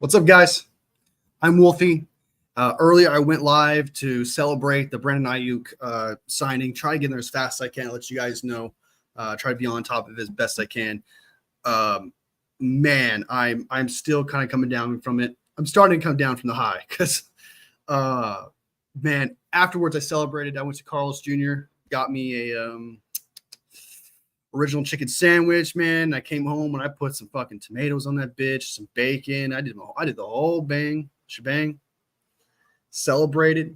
What's up, guys? I'm Wolfie. Earlier, I went live to celebrate the Brandon Aiyuk signing. Try to get in there as fast as I can. Let you guys know. Try to be on top of it as best I can. Man, I'm still kind of coming down from it. I'm starting to come down from the high because, man, afterwards I celebrated. I went to Carl's Jr. Got me a original chicken sandwich, man. I came home and I put some fucking tomatoes on that bitch, some bacon. I did the whole shebang. Celebrated.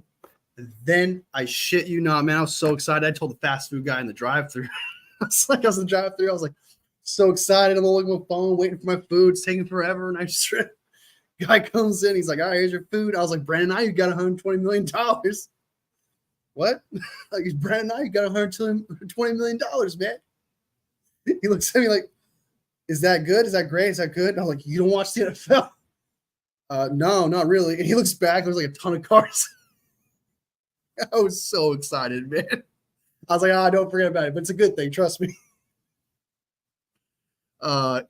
Then I shit you not, man. I was so excited. I told the fast food guy in the drive-thru. I was in the drive-thru. I was like so excited. I'm looking at my phone, waiting for my food. It's taking forever. And I just guy comes in. He's like, all right, here's your food. I was like, Brandon, now you got $120 million. What? Like, Brandon, now you got $120 million, man. He looks at me like, is that good? Is that great? Is that good? And I'm like, you don't watch the NFL? No, not really. And he looks back. There's like a ton of cars. I was so excited, man. I was like, don't forget about it. But it's a good thing. Trust me.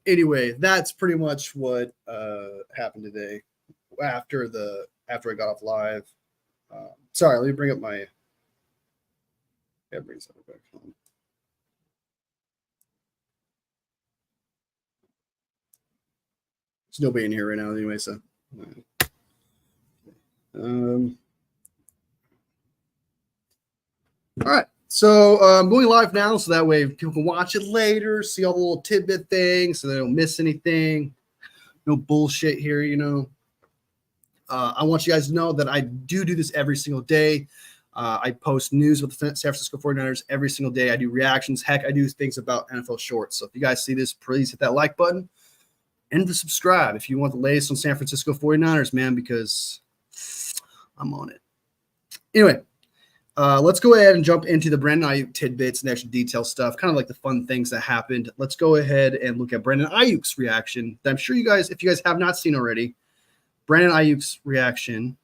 Anyway, that's pretty much what happened today after I got off live. Sorry, let me bring up my. Yeah, bring something back home. There's nobody in here right now anyway, so. All right, so I'm going live now, so that way people can watch it later, see all the little tidbit things, so they don't miss anything. No bullshit here, you know. I want you guys to know that I do this every single day. I post news with the San Francisco 49ers every single day. I do reactions. Heck, I do things about NFL shorts. So if you guys see this, please hit that like button and the subscribe if you want the latest on San Francisco 49ers, man, because I'm on it. Anyway, let's go ahead and jump into the Brandon Aiyuk tidbits and extra detail stuff, kind of like the fun things that happened. Let's go ahead and look at Brandon Aiyuk's reaction. I'm sure you guys, if you guys have not seen already, Brandon Aiyuk's reaction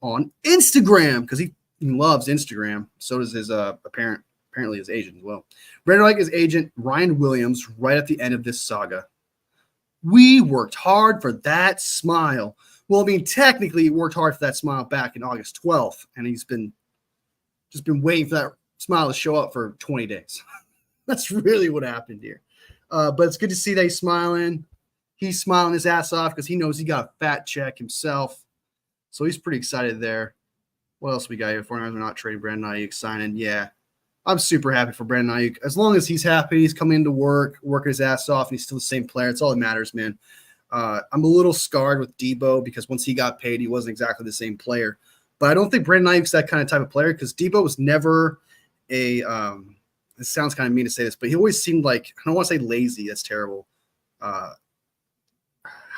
on Instagram, because he loves Instagram. So does his apparently his agent as well. Brandon Aiyuk's agent, Ryan Williams, right at the end of this saga. We worked hard for that smile. Well, I mean, technically, he worked hard for that smile back in August 12th, and he's been waiting for that smile to show up for 20 days. That's really what happened here. But it's good to see that he's smiling. He's smiling his ass off because he knows he got a fat check himself. So he's pretty excited there. What else we got here? 49ers are not trading Brandon Aiyuk signing. Yeah, I'm super happy for Brandon Aiyuk. As long as he's happy, he's coming into work, working his ass off, and he's still the same player. It's all that matters, man. I'm a little scarred with Debo because once he got paid, he wasn't exactly the same player. But I don't think Brandon Aiyuk's that kind of type of player because Debo was never a it sounds kind of mean to say this, but he always seemed like, I don't want to say lazy. That's terrible. How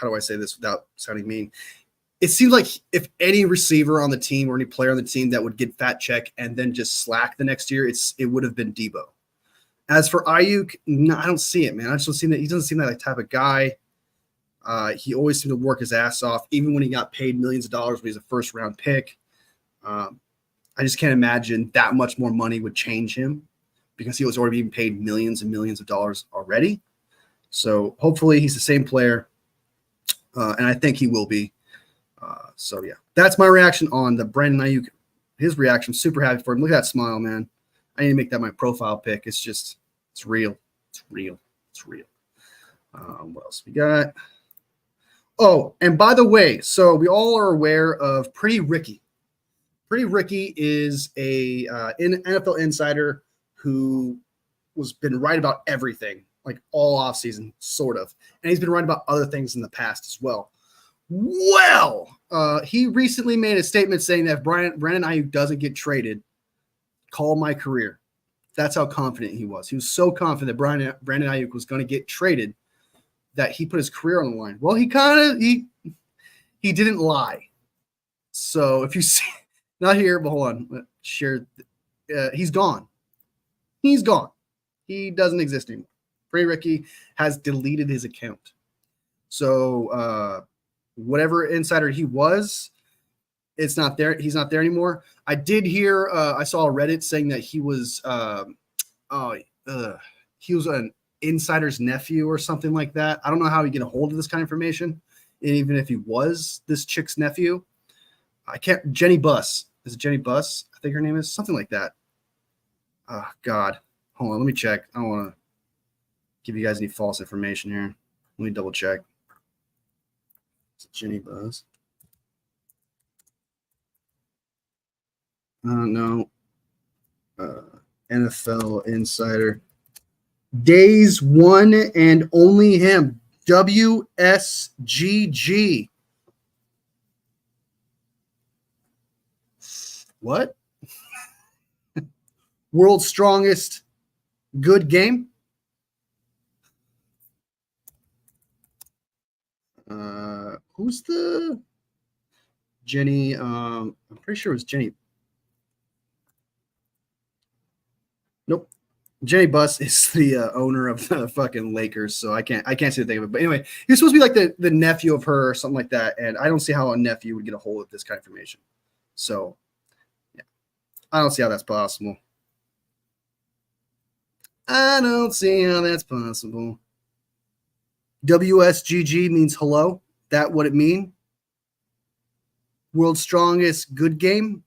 do I say this without sounding mean? It seemed like if any receiver on the team or any player on the team that would get fat check and then just slack the next year, it would have been Debo. As for Aiyuk, no, I don't see it, man. I just don't see that. He doesn't seem that type of guy. He always seemed to work his ass off, even when he got paid millions of dollars when he's a first-round pick. I just can't imagine that much more money would change him because he was already being paid millions and millions of dollars already. So hopefully he's the same player, and I think he will be. So, yeah, that's my reaction on the Brandon Aiyuk. His reaction, super happy for him. Look at that smile, man. I need to make that my profile pic. It's real. It's real. It's real. What else we got? Oh, and by the way, so we all are aware of Pretty Ricky. Pretty Ricky is a NFL insider who was been right about everything, like all offseason, sort of. And he's been right about other things in the past as well. Well, he recently made a statement saying that if Brandon Aiyuk doesn't get traded, call my career. That's how confident he was. He was so confident that Brandon Aiyuk was going to get traded that he put his career on the line. Well, he didn't lie. So if you see, not here, but hold on, share. He's gone. He's gone. He doesn't exist anymore. Pretty Ricky has deleted his account. So whatever insider he was, it's not there. He's not there anymore. I did hear. I saw a Reddit saying that he was an insider's nephew or something like that. I don't know how he get a hold of this kind of information. even if he was this chick's nephew. I can't. Jenny Buss. Is it Jenny Buss? I think her name is something like that. Oh God. Hold on. Let me check. I don't want to give you guys any false information here. Let me double check. Is it Jenny Buss? No. NFL Insider. Days one and only him. WSGG. What? World's strongest good game? Who's the Jenny? I'm pretty sure it was Jenny. Nope. Jenny Buss is the owner of the fucking Lakers, so I can't see the thing of it. But anyway, he's supposed to be like the nephew of her or something like that, and I don't see how a nephew would get a hold of this kind of information. So, yeah, I don't see how that's possible. I don't see how that's possible. WSGG means hello. That what it mean? World's strongest good game?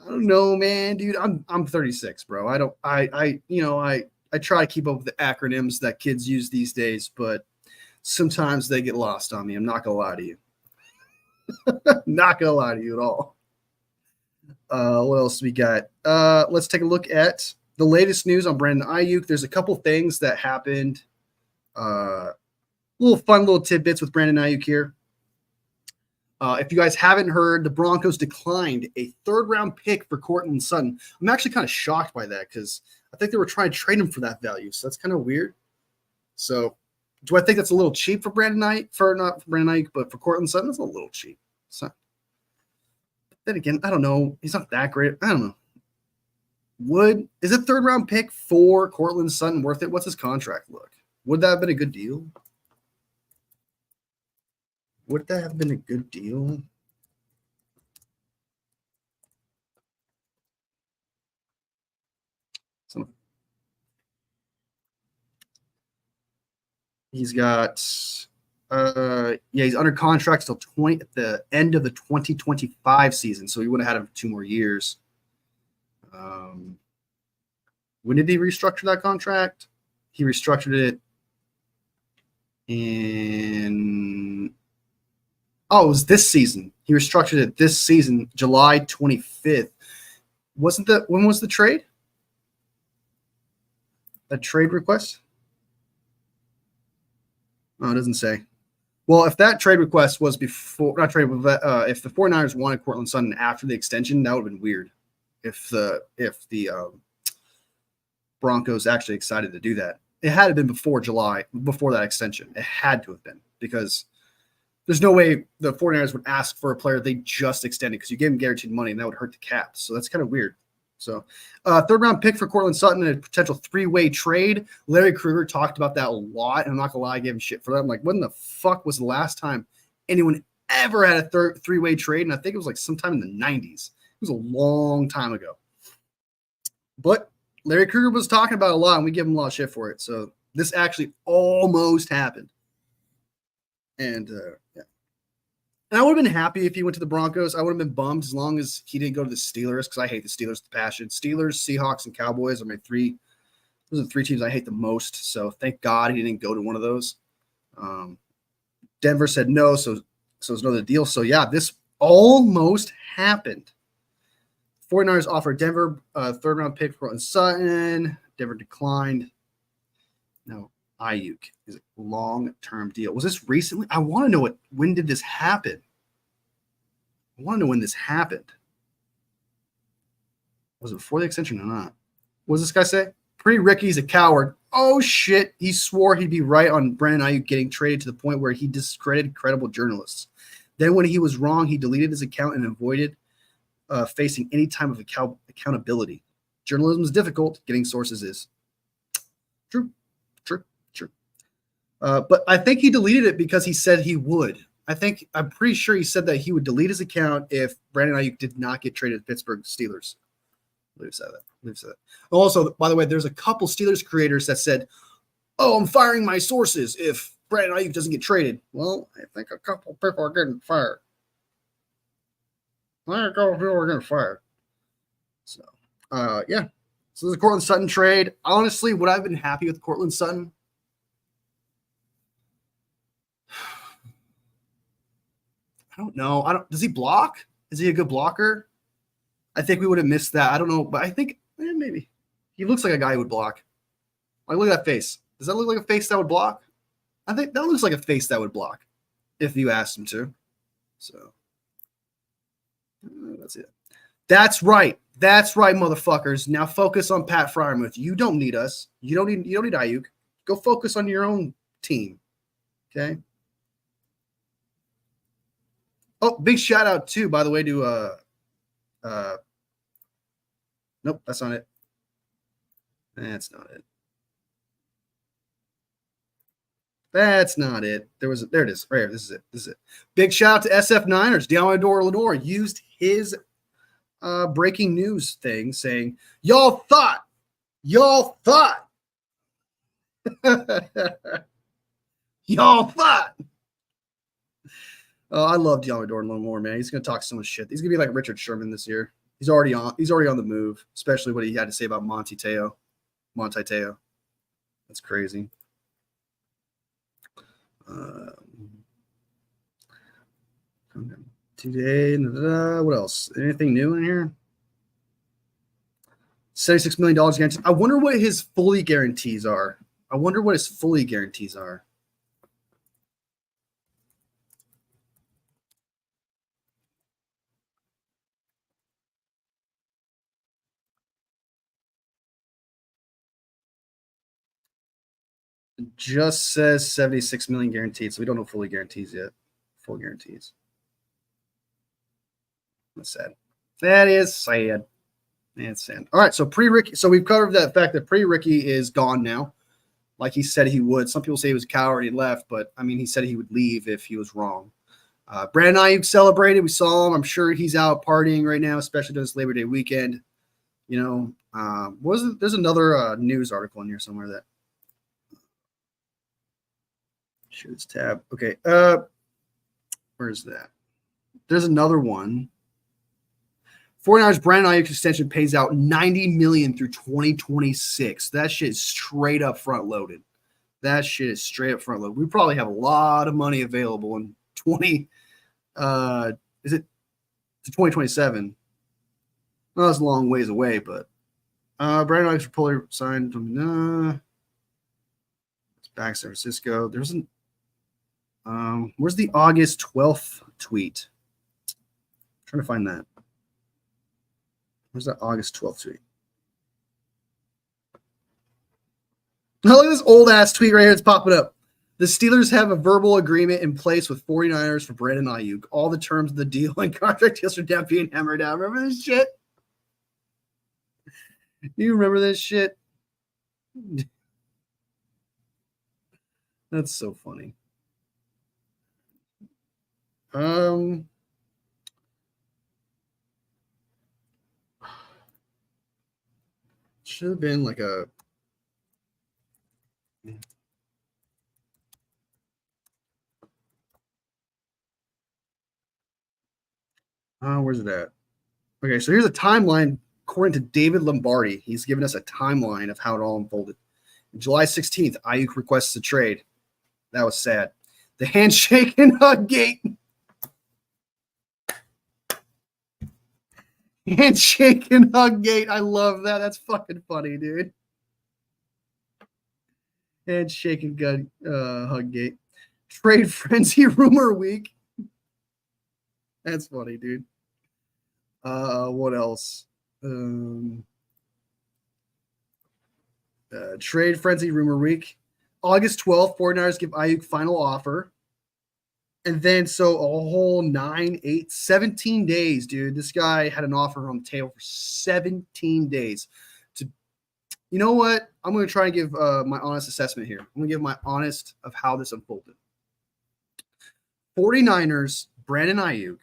I don't know, man, dude. I'm 36, bro. I try to keep up with the acronyms that kids use these days, but sometimes they get lost on me. I'm not gonna lie to you. Not gonna lie to you at all. What else we got? Let's take a look at the latest news on Brandon Aiyuk. There's a couple things that happened. Little tidbits with Brandon Aiyuk here. If you guys haven't heard, the Broncos declined a third-round pick for Courtland Sutton. I'm actually kind of shocked by that because I think they were trying to trade him for that value. So that's kind of weird. So do I think that's a little cheap for Brandon Aiyuk? Not for Brandon Aiyuk, but for Courtland Sutton, it's a little cheap. So then again, I don't know. He's not that great. I don't know. Is a third-round pick for Courtland Sutton worth it? What's his contract look? Would that have been a good deal? Would that have been a good deal? He's got, he's under contract till at the end of the 2025 season, so he would have had him for 2 more years. When did he restructure that contract? He restructured it it was this season. He restructured it this season, July 25th. When was the trade? A trade request? Oh, it doesn't say. Well, if that trade request was before, not trade, but if the 49ers wanted Courtland Sutton after the extension, that would have been weird. If the Broncos actually excited to do that, it had to have been before July, before that extension. It had to have been, because there's no way the 49ers would ask for a player they just extended because you gave him guaranteed money and that would hurt the cap. So that's kind of weird. So third-round pick for Courtland Sutton in a potential 3-way trade. Larry Krueger talked about that a lot, and I'm not going to lie, I gave him shit for that. I'm like, when the fuck was the last time anyone ever had a 3-way trade? And I think it was like sometime in the 90s. It was a long time ago. But Larry Krueger was talking about it a lot, and we give him a lot of shit for it. So this actually almost happened. And, yeah. And I would have been happy if he went to the Broncos. I would have been bummed as long as he didn't go to the Steelers, because I hate the Steelers with passion. Steelers, Seahawks, and Cowboys are my three. Those are the 3 teams I hate the most. So thank God he didn't go to one of those. Denver said no, so it's another deal. So, yeah, this almost happened. 49ers offered Denver a third-round pick for Courtland Sutton. Denver declined. No. Aiyuk is a long-term deal. Was this recently? I want to know when did this happen? I want to know when this happened. Was it before the extension or not? What does this guy say? Pretty Ricky's a coward. Oh, shit. He swore he'd be right on Brandon Aiyuk getting traded to the point where he discredited credible journalists. Then when he was wrong, he deleted his account and avoided facing any time of accountability. Journalism is difficult. Getting sources is. True. But I think he deleted it because he said he would. I'm pretty sure he said that he would delete his account if Brandon Aiyuk did not get traded to Pittsburgh Steelers. I believe said that. Also, by the way, there's a couple Steelers creators that said, "Oh, I'm firing my sources if Brandon Aiyuk doesn't get traded. Well, I think a couple people are getting fired. I think a couple people are getting fired. So, yeah. So the Cortland Sutton trade. Honestly, would I have been happy with Cortland Sutton? I don't know. Does he block? Is he a good blocker? I think we would have missed that. I don't know, but I think maybe he looks like a guy who would block. Like, look at that face. Does that look like a face that would block? I think that looks like a face that would block if you asked him to. So that's it. That's right. That's right, motherfuckers. Now focus on Pat Freiermuth. You don't need us. You don't need Aiyuk. Go focus on your own team. Okay. Oh, big shout out too, by the way, to nope, that's not it. That's not it. That's not it. There it is. Right here. This is it. Big shout out to SF Niners. Diamador Lenore used his breaking news thing saying, y'all thought. Y'all thought. Oh, I love Diamador Lenore, man. He's gonna talk so much shit. He's gonna be like Richard Sherman this year. He's already on the move, especially what he had to say about Monty Teo. That's crazy. Today, what else? Anything new in here? $76 million guaranteed. I wonder what his fully guarantees are. It just says 76 million guaranteed, so we don't know fully guarantees yet. Full guarantees. That's sad. That is sad. That's sad. All right, so pre-Ricky. So we've covered that fact that pre-Ricky is gone now, like he said he would. Some people say he was a coward and left, but I mean, he said he would leave if he was wrong. Brandon Aiyuk celebrated. We saw him. I'm sure he's out partying right now, especially during this Labor Day weekend. You know, there's another news article in here somewhere that. Share this tab. Okay. Where's that? There's another one. 49ers Brandon Aiyuk extension pays out $90 million through 2026. That shit is straight up front loaded. We probably have a lot of money available in 2027? Well, that's a long ways away, but Brandon Aiyuk's fully signed. It's back San Francisco. There's an where's the August 12th tweet? I'm trying to find that. Where's that August 12th tweet? Oh, look at this old ass tweet right here. It's popping up. The Steelers have a verbal agreement in place with 49ers for Brandon Aiyuk. All the terms of the deal and contract deals are down being hammered out. Remember this shit? Do you remember this shit? That's so funny. Should have been like a where's it at? Okay, so here's a timeline according to David Lombardi. He's given us a timeline of how it all unfolded. July 16th, Aiyuk requests a trade. That was sad. The handshake and hug gate. Handshake and hug gate. I love that. That's fucking funny, dude. Handshake and hug gate. Trade frenzy rumor week. That's funny, dude. What else? Trade frenzy rumor week. August 12th, 49ers give Aiyuk final offer. And then so a whole 17 days, dude. This guy had an offer on the table for 17 days. You know what? I'm going to try and give my honest assessment here. I'm going to give my honest of how this unfolded. 49ers, Brandon Aiyuk,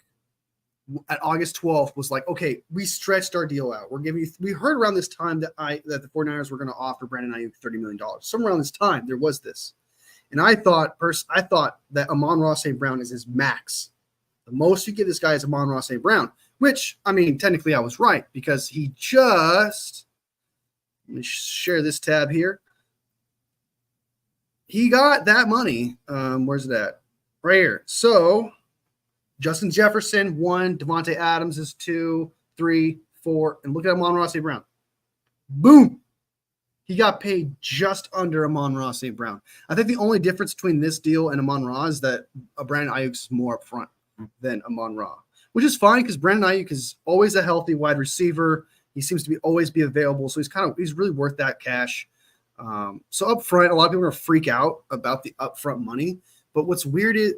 at August 12th was like, okay, we stretched our deal out. We heard around this time that the 49ers were going to offer Brandon Aiyuk $30 million. Somewhere around this time, there was this. And I thought that Amon-Ra St. Brown is his max. The most you give this guy is Amon-Ra St. Brown, which, I mean, technically I was right because he just – let me share this tab here. He got that money. Where's it at? Right here. So Justin Jefferson, 1. Devontae Adams is 2, 3, 4. And look at Amon-Ra St. Brown. Boom. He got paid just under Amon-Ra St. Brown. I think the only difference between this deal and Amon-Ra is that Brandon Aiyuk is more upfront than Amon-Ra, which is fine because Brandon Aiyuk is always a healthy wide receiver. He seems to always be available, so he's really worth that cash. So up front, a lot of people are going to freak out about the upfront money. But what's weird is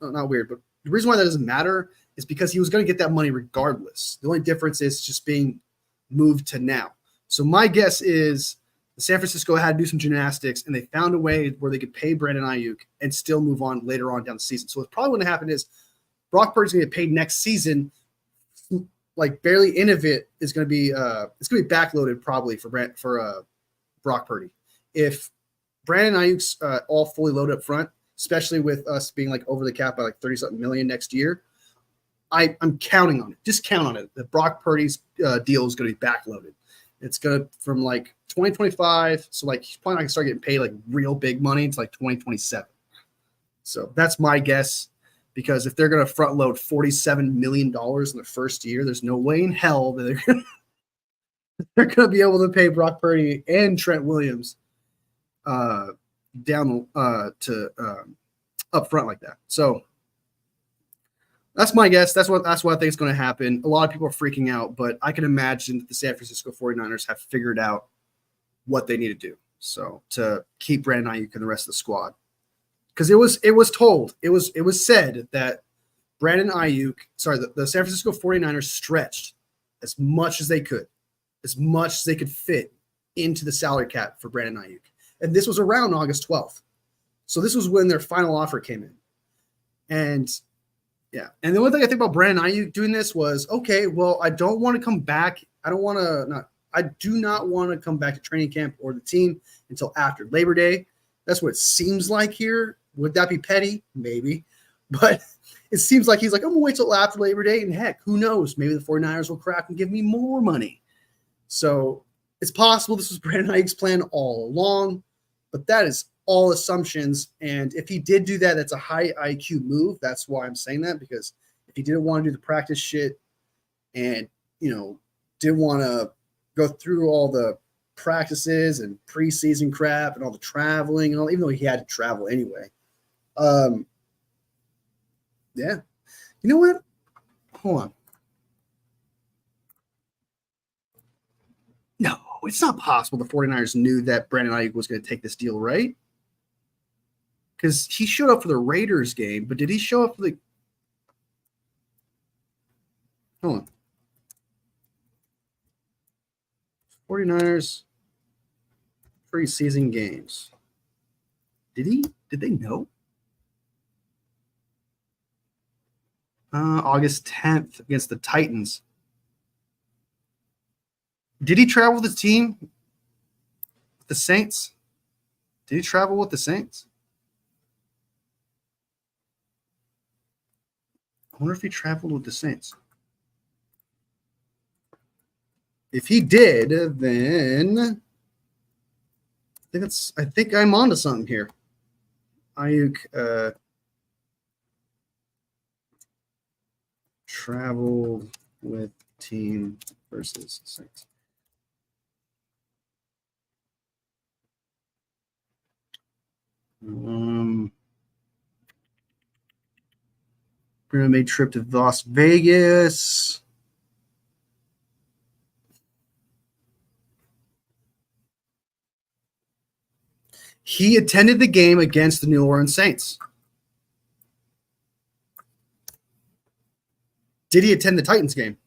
not weird, but the reason why that doesn't matter is because he was going to get that money regardless. The only difference is just being moved to now. So my guess is San Francisco had to do some gymnastics, and they found a way where they could pay Brandon Aiyuk and still move on later on down the season. So what's probably going to happen is Brock Purdy's going to get paid next season. Like barely any of it is going to be it's going to be backloaded probably for Brock Purdy. If Brandon Aiyuk's all fully loaded up front, especially with us being like over the cap by like 30-something million next year, I'm counting on it. Just count on it. That Brock Purdy's deal is going to be backloaded. It's going to from like 2025. So like he's probably not going to start getting paid like real big money. It's like 2027. So that's my guess. Because if they're going to front load $47 million in the first year, there's no way in hell that they're going to be able to pay Brock Purdy and Trent Williams down to up front like that. So that's my guess. That's what I think is going to happen. A lot of people are freaking out, but I can imagine that the San Francisco 49ers have figured out what they need to do. So to keep Brandon Aiyuk and the rest of the squad. Because it was said that Brandon Aiyuk, the San Francisco 49ers stretched as much as they could fit into the salary cap for Brandon Aiyuk. And this was around August 12th. So this was when their final offer came in. And yeah. And the only thing I think about Brandon Aiyuk doing this was, okay, well, I don't want to come back. I do not want to come back to training camp or the team until after Labor Day. That's what it seems like here. Would that be petty? Maybe. But it seems like he's like, I'm going to wait till after Labor Day. And heck, who knows? Maybe the 49ers will crack and give me more money. So it's possible this was Brandon Aiyuk's plan all along. But that is all assumptions. And if he did do that, that's a high IQ move. That's why I'm saying that. Because if he didn't want to do the practice shit and, didn't want to go through all the practices and preseason crap and all the traveling and all, even though he had to travel anyway. Yeah. You know what? Hold on. No, it's not possible the 49ers knew that Brandon Aiyuk was going to take this deal, right? Because he showed up for the Raiders game, but did he show up for the – hold on. 49ers preseason games. Did they know? August 10th against the Titans. Did he travel with the team? The Saints? Did he travel with the Saints? I wonder if he traveled with the Saints. If he did, then I think I'm onto something here. Aiyuk traveled with team versus Saints. Bruno made trip to Las Vegas. He attended the game against the New Orleans Saints. Did he attend the Titans game?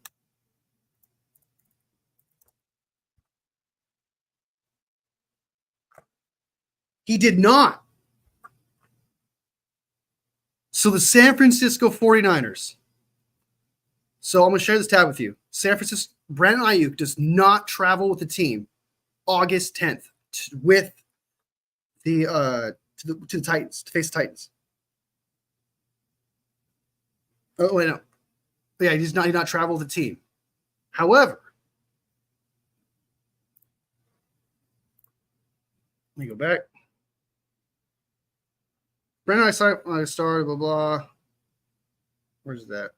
He did not. So the San Francisco 49ers. So I'm going to share this tab with you. San Francisco, Brandon Aiyuk does not travel with the team August 10th with the to the Titans, to face the Titans. Oh wait, no. Yeah, he's not travel with the team. However, let me go back. Brandon, I started, blah, blah. Where's that?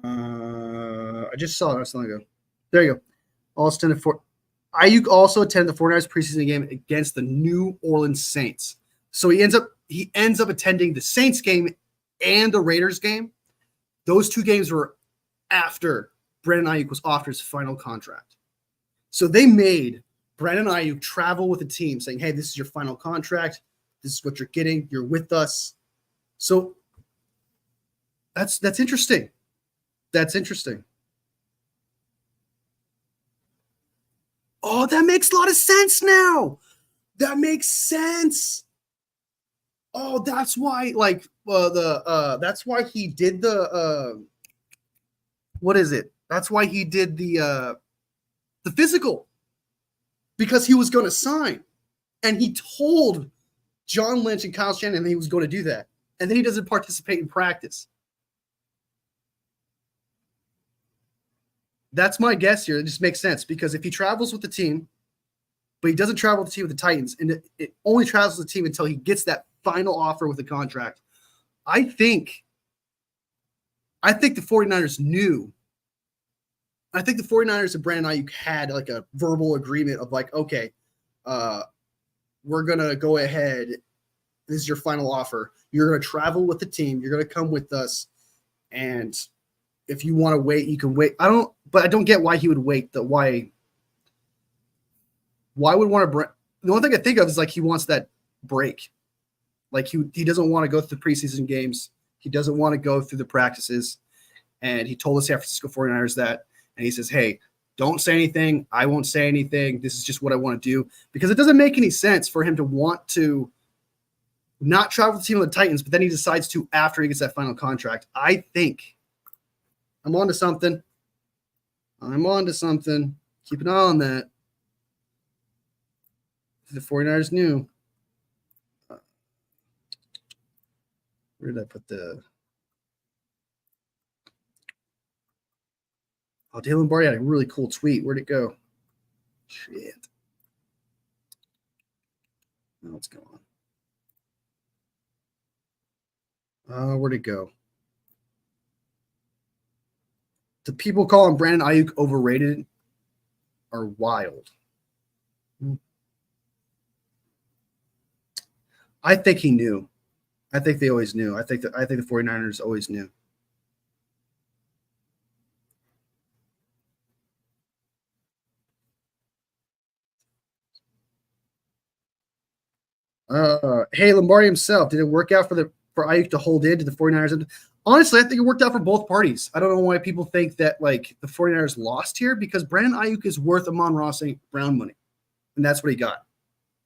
I just saw it not so long ago. There you go. Aiyuk also attended the 49ers preseason game against the New Orleans Saints. So he ends up attending the Saints game and the Raiders game. Those two games were after Brandon Aiyuk was offered his final contract. So they made Brandon Aiyuk travel with the team saying, hey, this is your final contract. This is what you're getting. You're with us. So that's interesting. That's interesting. Oh, that makes a lot of sense now. That makes sense. Oh, that's why, that's why he did the what is it? That's why he did the physical, because he was going to sign, and he told John Lynch and Kyle Shanahan that he was going to do that, and then he doesn't participate in practice. That's my guess here. It just makes sense, because if he travels with the team, but he doesn't travel with the team with the Titans, and it only travels with the team until he gets that final offer with the contract, I think the 49ers knew. I think the 49ers and Brandon Aiyuk had like a verbal agreement of like, okay, we're going to go ahead. This is your final offer. You're going to travel with the team. You're going to come with us. And if you want to wait, you can wait. I don't get why he would wait. Why would want to the only thing I think of is like he wants that break. Like he doesn't want to go through the preseason games. He doesn't want to go through the practices. And he told the San Francisco 49ers that. And he says, hey, don't say anything. I won't say anything. This is just what I want to do. Because it doesn't make any sense for him to want to not travel with the team of the Titans, but then he decides to after he gets that final contract. I think I'm on to something. Keep an eye on that. The 49ers knew. Where did I put the... Oh, Dale Lombardi had a really cool tweet. Where'd it go? Shit. Now what's going on? Where'd it go? The people calling Brandon Aiyuk overrated are wild. I think he knew. I think they always knew. I think the 49ers always knew. Hey, Lombardi himself, did it work out for Aiyuk to hold in to the 49ers? Honestly, I think it worked out for both parties. I don't know why people think that like the 49ers lost here, because Brandon Aiyuk is worth Amon-Ra St. Brown money. And that's what he got.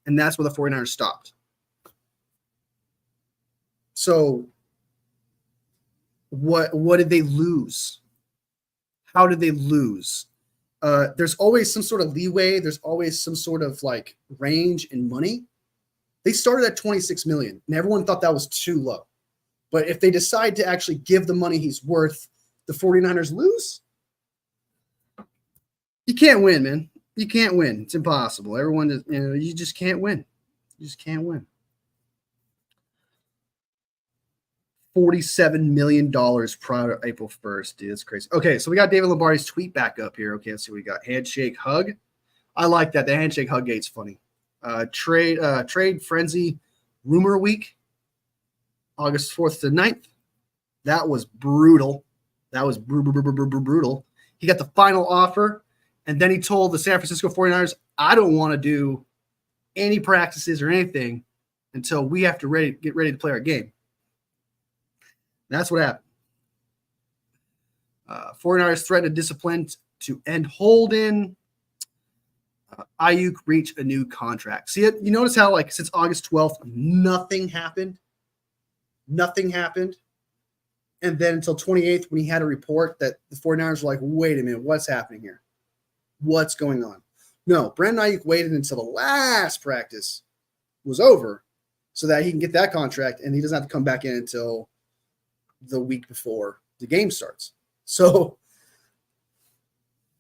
And that's where the 49ers stopped. So what did they lose? How did they lose? There's always some sort of leeway. There's always some sort of like range in money. They started at $26 million, and everyone thought that was too low. But if they decide to actually give the money he's worth, the 49ers lose. You can't win, man. You can't win. It's impossible. Everyone, you just can't win. You just can't win. $47 million prior to April 1st. Dude, that's crazy. Okay, so we got David Lombardi's tweet back up here. Okay, let's see what we got. Handshake hug. I like that. The handshake hug gate's funny. Trade frenzy rumor week, August 4th to 9th. That was brutal. That was brutal. He got the final offer, and then he told the San Francisco 49ers, I don't want to do any practices or anything until we have to get ready to play our game. That's what happened. 49ers threatened discipline to end Holden. Aiyuk reached a new contract. See it? You notice how like since August 12th, nothing happened. Nothing happened. And then until 28th, when he had a report that the 49ers were like, wait a minute, what's happening here? What's going on? No, Brandon Aiyuk waited until the last practice was over so that he can get that contract and he doesn't have to come back in until the week before the game starts. So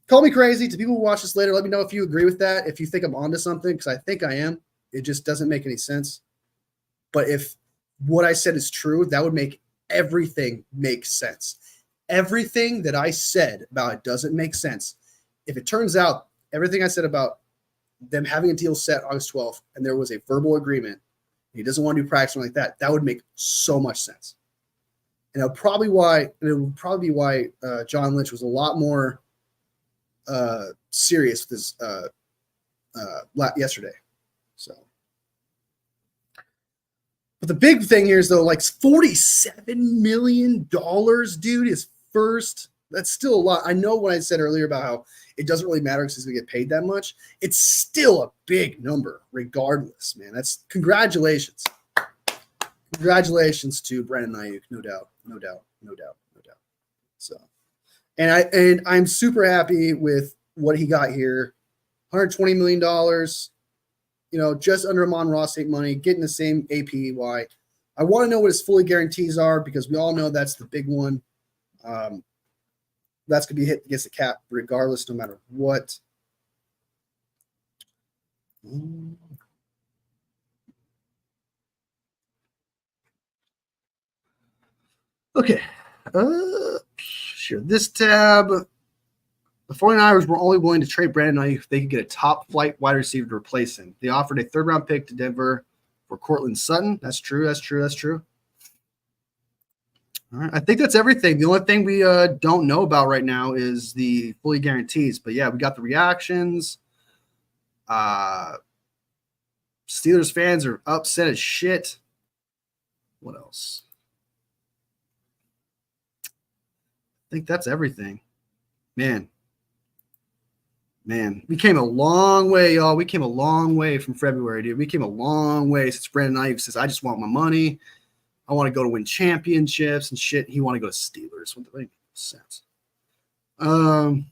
call me crazy. To people who watch this later, let me know if you agree with that, if you think I'm onto something, because I think I am. It just doesn't make any sense. But if what I said is true, that would make everything make sense. Everything that I said about it doesn't make sense. If it turns out everything I said about them having a deal set August 12th and there was a verbal agreement, he doesn't want to do practice like that, that would make so much sense. And it would probably be why John Lynch was a lot more serious with his yesterday. So, but the big thing here is though, like $47 million, dude, his first. That's still a lot. I know what I said earlier about how it doesn't really matter because he's gonna get paid that much. It's still a big number, regardless, man. That's congratulations. Congratulations to Brandon Aiyuk, no doubt. So, and I'm super happy with what he got here. $120 million, just under Amon-Ra St. money, getting the same APY. I want to know what his fully guarantees are because we all know that's the big one. That's going to be hit against the cap regardless, no matter what. Okay. Sure. This tab. The 49ers were only willing to trade Brandon Aiyuk if they could get a top flight wide receiver to replace him. They offered a third round pick to Denver for Cortland Sutton. That's true. All right. I think that's everything. The only thing we don't know about right now is the fully guarantees. But yeah, we got the reactions. Steelers fans are upset as shit. What else? I think that's everything. Man, we came a long way, y'all. We came a long way from February, dude. We came a long way since Brandon Aiyuk says, I just want my money. I want to go to win championships and shit. He want to go to Steelers. What makes sense? The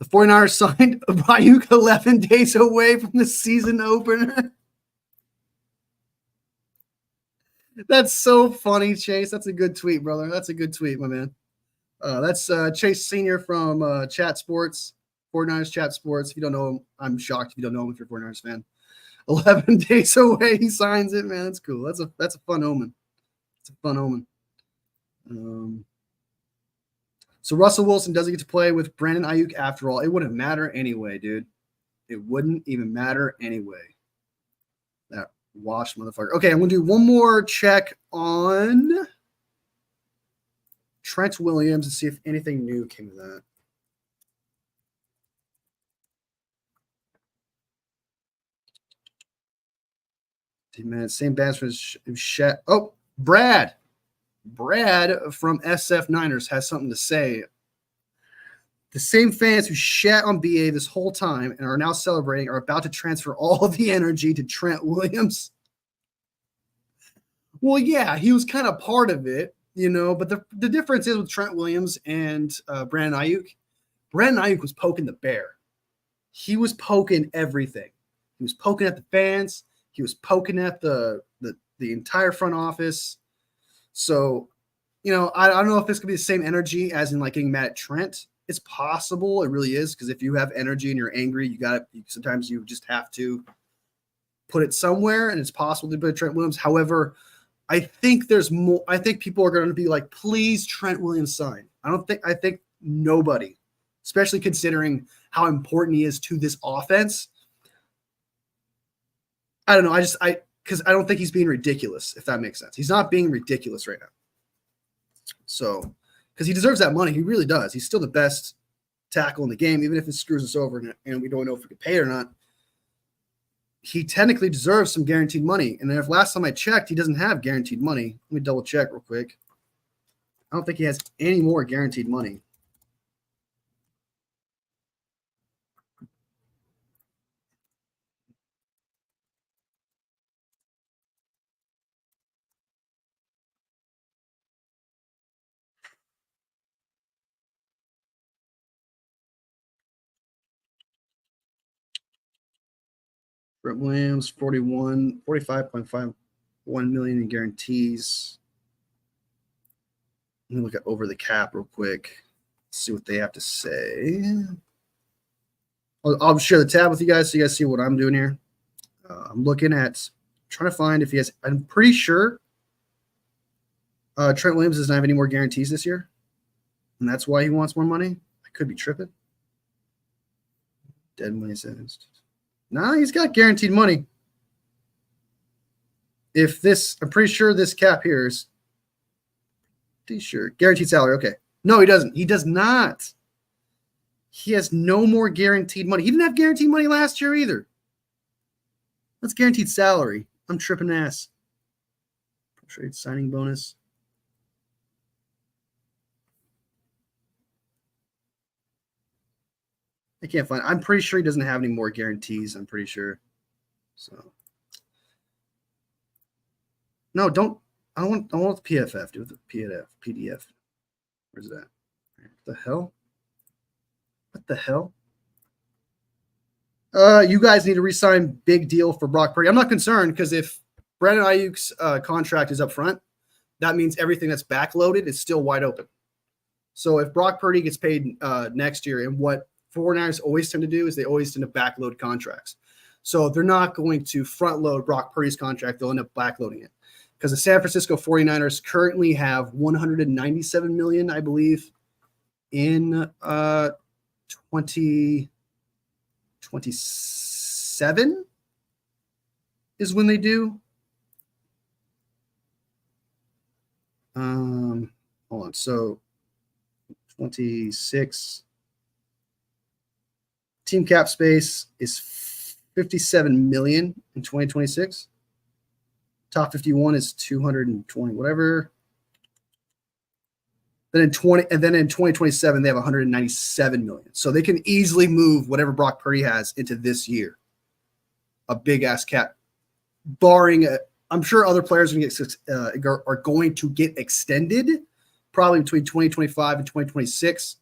49ers signed Aiyuk 11 days away from the season opener. That's so funny, Chase. That's a good tweet, brother. That's a good tweet, my man. That's Chase Sr. from Chat Sports, 49ers Chat Sports. If you don't know him, I'm shocked if you don't know him if you're a 49ers fan. 11 days away, he signs it, man. That's cool. That's a fun omen. It's a fun omen. So Russell Wilson doesn't get to play with Brandon Aiyuk after all. It wouldn't matter anyway, dude. It wouldn't even matter anyway. That washed motherfucker. Okay, I'm going to do one more check on Trent Williams and see if anything new came of that. Man, same batsman as Shet. Oh, Brad from SF Niners has something to say. The same fans who shat on BA this whole time and are now celebrating are about to transfer all of the energy to Trent Williams. Well, yeah, he was kind of part of it, but the difference is with Trent Williams and Brandon Aiyuk. Brandon Aiyuk was poking the bear. He was poking everything. He was poking at the fans. He was poking at the entire front office. So, I don't know if this could be the same energy as in like getting mad at Trent. It's possible. It really is. Because if you have energy and you're angry, sometimes you just have to put it somewhere, and it's possible to put Trent Williams. However, I think there's more. I think people are going to be like, please, Trent Williams sign. I think nobody, especially considering how important he is to this offense. I don't know. Because I don't think he's being ridiculous, if that makes sense. He's not being ridiculous right now. So, because he deserves that money. He really does. He's still the best tackle in the game, even if it screws us over and we don't know if we can pay it or not. He technically deserves some guaranteed money. And if last time I checked, he doesn't have guaranteed money. Let me double check real quick. I don't think he has any more guaranteed money. Brett Williams, 45.51 million in guarantees. Let me look at over the cap real quick. See what they have to say. I'll share the tab with you guys so you guys see what I'm doing here. I'm looking at trying to find if he has. I'm pretty sure Trent Williams doesn't have any more guarantees this year, and that's why he wants more money. I could be tripping. Dead money sentenced. Nah, he's got guaranteed money. I'm pretty sure this cap here is. Sure, guaranteed salary. Okay, no, he doesn't. He does not. He has no more guaranteed money. He didn't have guaranteed money last year either. That's guaranteed salary. I'm tripping ass. Trade signing bonus. I can't find. I'm pretty sure he doesn't have any more guarantees. I'm pretty sure. So no, don't. I want the PFF. Do the PDF. Where's that? What the hell? What the hell? You guys need to re-sign big deal for Brock Purdy. I'm not concerned because if Brandon Aiyuk's contract is up front, that means everything that's backloaded is still wide open. So if Brock Purdy gets paid next year, and what 49ers always tend to do is they always tend to backload contracts. So they're not going to front load Brock Purdy's contract. They'll end up backloading it. Because the San Francisco 49ers currently have $197 million, I believe, in 2027 is when they do. Hold on. So 26 team cap space is $57 million in 2026. Top 51 is 220, whatever. Then in 2027, they have 197 million. So they can easily move whatever Brock Purdy has into this year. A big ass cap, barring I'm sure other players are going to get extended, probably between 2025 and 2026.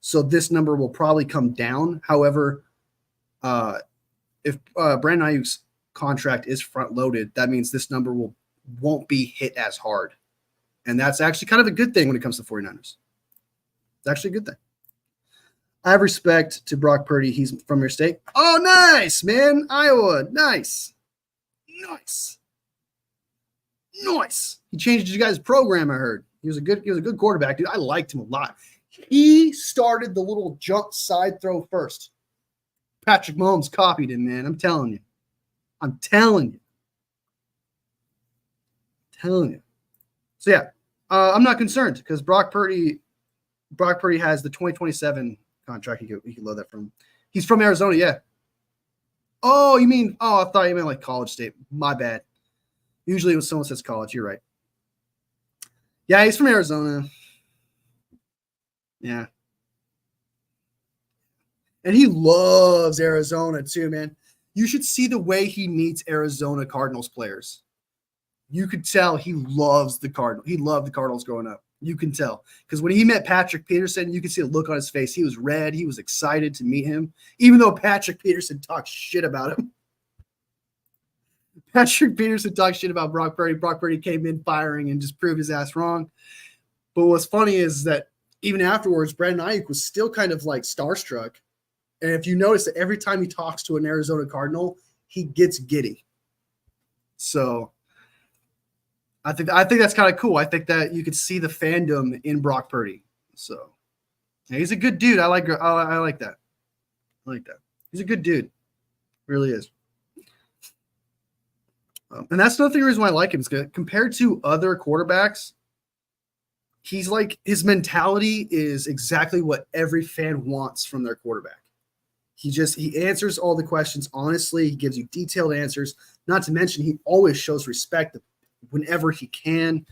So this number will probably come down. However, if Brandon Aiyuk's contract is front loaded, that means this number won't be hit as hard. And that's actually kind of a good thing when it comes to 49ers. It's actually a good thing. I have respect to Brock Purdy. He's from your state. Oh, nice, man. Iowa. Nice. He changed you guys' program, I heard. He was a good quarterback, dude. I liked him a lot. He started the little jump side throw first. Patrick Mahomes copied him, man. I'm telling you. So yeah, I'm not concerned because Brock Purdy has the 2027 contract. You can load that from. He's from Arizona, yeah. Oh, you mean? Oh, I thought you meant like College State. My bad. Usually when someone says college, you're right. Yeah, he's from Arizona. Yeah. And he loves Arizona too, man. You should see the way he meets Arizona Cardinals players. You could tell he loves the Cardinals. He loved the Cardinals growing up. You can tell. Because when he met Patrick Peterson, you could see a look on his face. He was red. He was excited to meet him, even though Patrick Peterson talked shit about him. Patrick Peterson talked shit about Brock Purdy. Brock Purdy came in firing and just proved his ass wrong. But what's funny is that even afterwards, Brandon Aiyuk was still kind of like starstruck. And if you notice that every time he talks to an Arizona Cardinal, he gets giddy. So I think that's kind of cool. I think that you could see the fandom in Brock Purdy. So yeah, he's a good dude. I like that. I like that. He's a good dude. Really is. And that's another reason why I like him. Is compared to other quarterbacks, he's like his mentality is exactly what every fan wants from their quarterback. He answers all the questions honestly. He gives you detailed answers. Not to mention, he always shows respect whenever he can.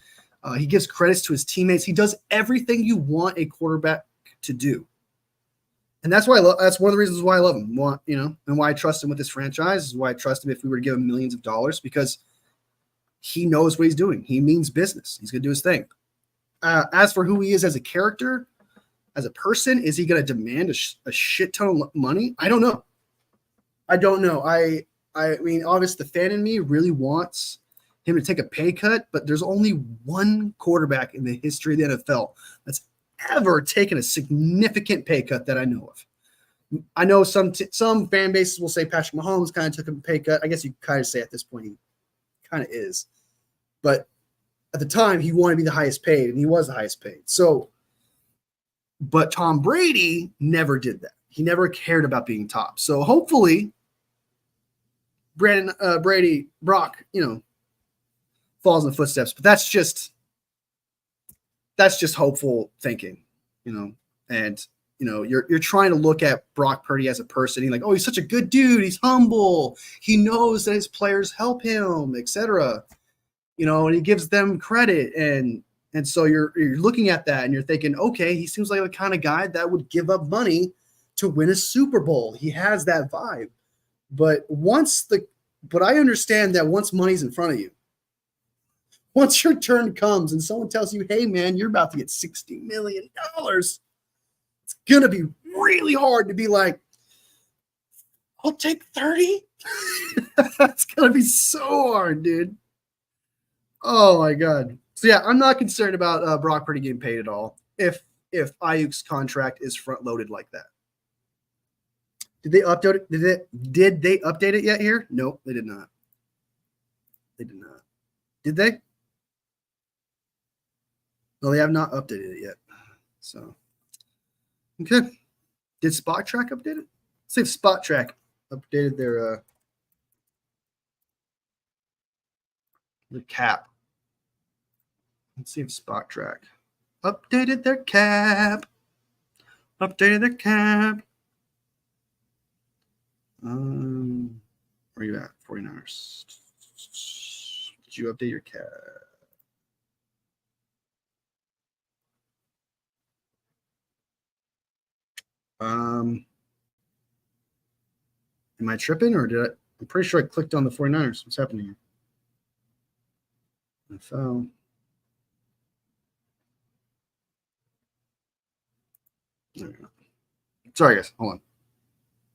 He gives credits to his teammates. He does everything you want a quarterback to do, and that's why that's one of the reasons why I love him. And why I trust him with this franchise is why I trust him if we were to give him millions of dollars, because he knows what he's doing. He means business. He's going to do his thing. As for who he is as a character, as a person, is he going to demand a shit ton of money? I don't know. I mean, obviously, the fan in me really wants him to take a pay cut, but there's only one quarterback in the history of the NFL that's ever taken a significant pay cut that I know of. I know some fan bases will say Patrick Mahomes kind of took a pay cut. I guess you kind of say at this point he kind of is. But at the time, he wanted to be the highest paid, and he was the highest paid. So, but Tom Brady never did that. He never cared about being top. So hopefully, Brock, falls in the footsteps. But that's just hopeful thinking, and you're trying to look at Brock Purdy as a person. He's like, oh, he's such a good dude. He's humble. He knows that his players help him, etc. And he gives them credit. And so you're looking at that and you're thinking, okay, he seems like the kind of guy that would give up money to win a Super Bowl. He has that vibe. But I understand that once money's in front of you, once your turn comes and someone tells you, hey man, you're about to get $60 million, it's going to be really hard to be like, I'll take 30. That's going to be so hard, dude. Oh my God. So yeah, I'm not concerned about Brock Purdy getting paid at all if Aiyuk's contract is front loaded like that. Did they update it? Did they update it yet here? Nope, they did not. They did not. Did they? No, they have not updated it yet. So okay. Did Spot Track update it? Let's see if Spot Track updated their cap. Let's see if Spot Track updated their cap. Updated their cap. Where are you at? 49ers. Did you update your cap? Am I tripping or did I? I'm pretty sure I clicked on the 49ers. What's happening here? I fell. There we go. Sorry, guys. Hold on.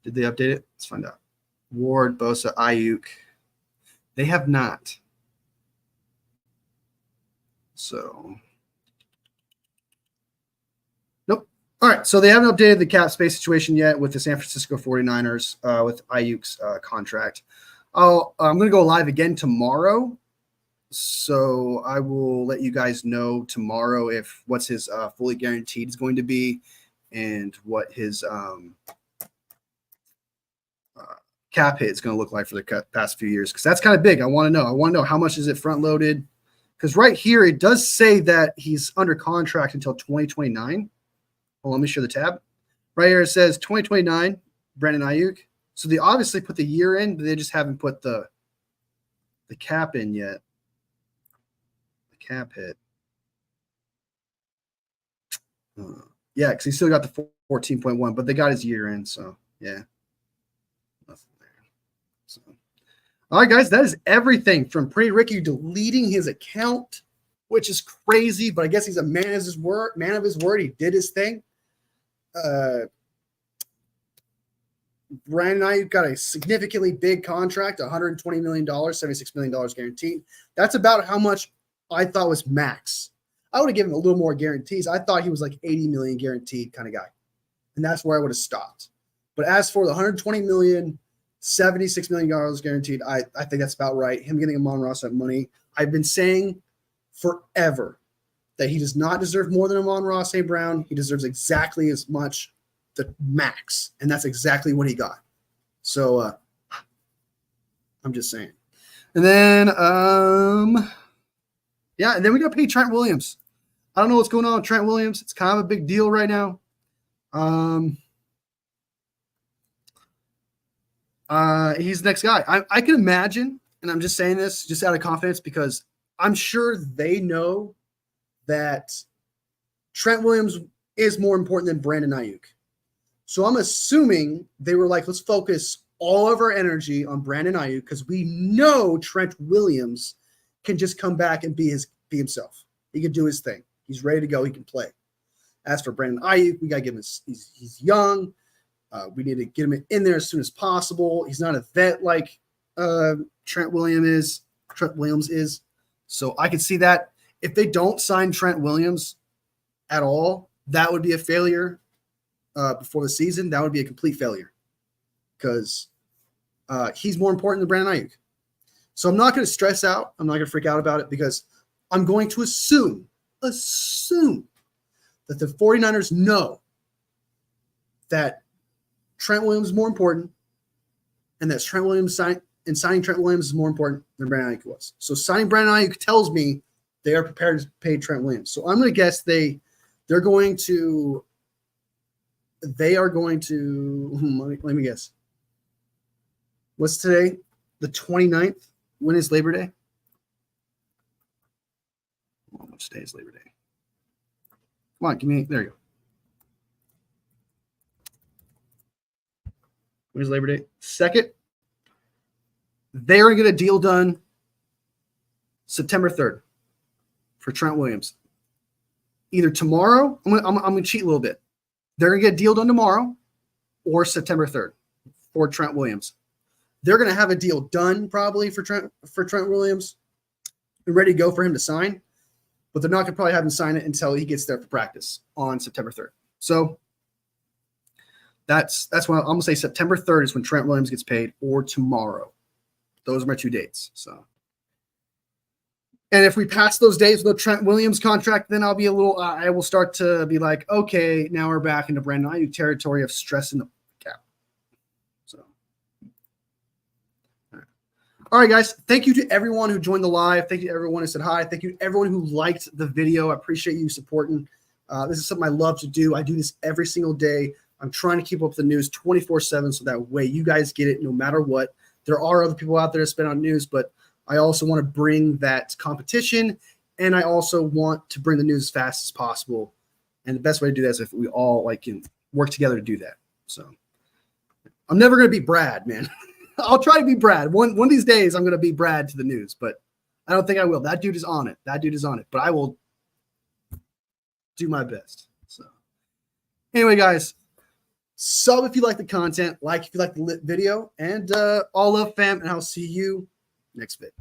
Did they update it? Let's find out. Ward, Bosa, Aiyuk. They have not. So, nope. All right. So they haven't updated the cap space situation yet with the San Francisco 49ers with Aiyuk's contract. I'm going to go live again tomorrow. So I will let you guys know tomorrow what's his fully guaranteed is going to be and what his cap hit is going to look like for the past few years, because that's kind of big. I want to know how much is it front loaded, because right here it does say that he's under contract until 2029. Well, let me show the tab. Right here it says 2029, Brandon Aiyuk. So they obviously put the year in, but they just haven't put the cap in yet. The cap hit. Yeah, because he still got the 14.1, but they got his year in, so yeah. Nothing there. So, all right, guys, that is everything from Pretty Ricky deleting his account, which is crazy, but I guess he's a man of his word. He did his thing. Brandon Aiyuk got a significantly big contract, $120 million, $76 million guaranteed. That's about how much I thought was max. I would have given him a little more guarantees. I thought he was like 80 million guaranteed kind of guy. And that's where I would have stopped. But as for the 120 million, $76 million guaranteed, I think that's about right. Him getting Amon-Ra that money. I've been saying forever that he does not deserve more than Amon-Ra St. Brown. He deserves exactly as much, the max. And that's exactly what he got. So I'm just saying. And then yeah, and then we got to pay Trent Williams. I don't know what's going on with Trent Williams. It's kind of a big deal right now. He's the next guy. I can imagine, and I'm just saying this just out of confidence because I'm sure they know that Trent Williams is more important than Brandon Aiyuk. So I'm assuming they were like, let's focus all of our energy on Brandon Aiyuk because we know Trent Williams can just come back and be himself. He can do his thing. He's ready to go. He can play. As for Brandon Aiyuk, we got to give him he's young. We need to get him in there as soon as possible. He's not a vet like Trent Williams is. So I could see that if they don't sign Trent Williams at all, that would be a failure before the season. That would be a complete failure because he's more important than Brandon Aiyuk. So I'm not going to stress out. I'm not going to freak out about it because I'm going to assume that the 49ers know that Trent Williams is more important and that signing Trent Williams is more important than Brandon Aiyuk was. So signing Brandon Aiyuk tells me they are prepared to pay Trent Williams. So I'm going to guess they are going to let me guess. What's today? The 29th. When is Labor Day? Which day is Labor Day? Come on, there you go. When is Labor Day? 2nd. They're going to get a deal done September 3rd for Trent Williams. Either tomorrow, I'm going to cheat a little bit. They're going to get a deal done tomorrow or September 3rd for Trent Williams. They're going to have a deal done probably for Trent Williams and ready to go for him to sign, but they're not going to probably have him sign it until he gets there for practice on September 3rd. So that's when I'm going to say September 3rd is when Trent Williams gets paid, or tomorrow. Those are my 2 dates. So, and if we pass those days with the Trent Williams contract, then I will start to be like, okay, now we're back into Brandon Aiyuk territory of stressing the cap. So, all right, guys. Thank you to everyone who joined the live. Thank you to everyone who said hi. Thank you to everyone who liked the video. I appreciate you supporting. This is something I love to do. I do this every single day. I'm trying to keep up with the news 24/7 so that way you guys get it no matter what. There are other people out there that spend on news, but I also want to bring that competition, and I also want to bring the news as fast as possible. And the best way to do that is if we all can work together to do that. So I'm never going to be Brad, man. I'll try to be Brad. One of these days I'm going to be Brad to the news, but I don't think I will. That dude is on it. But I will do my best. So anyway, guys, sub if you like the content, like if you like the video, and all love, fam, and I'll see you next vid.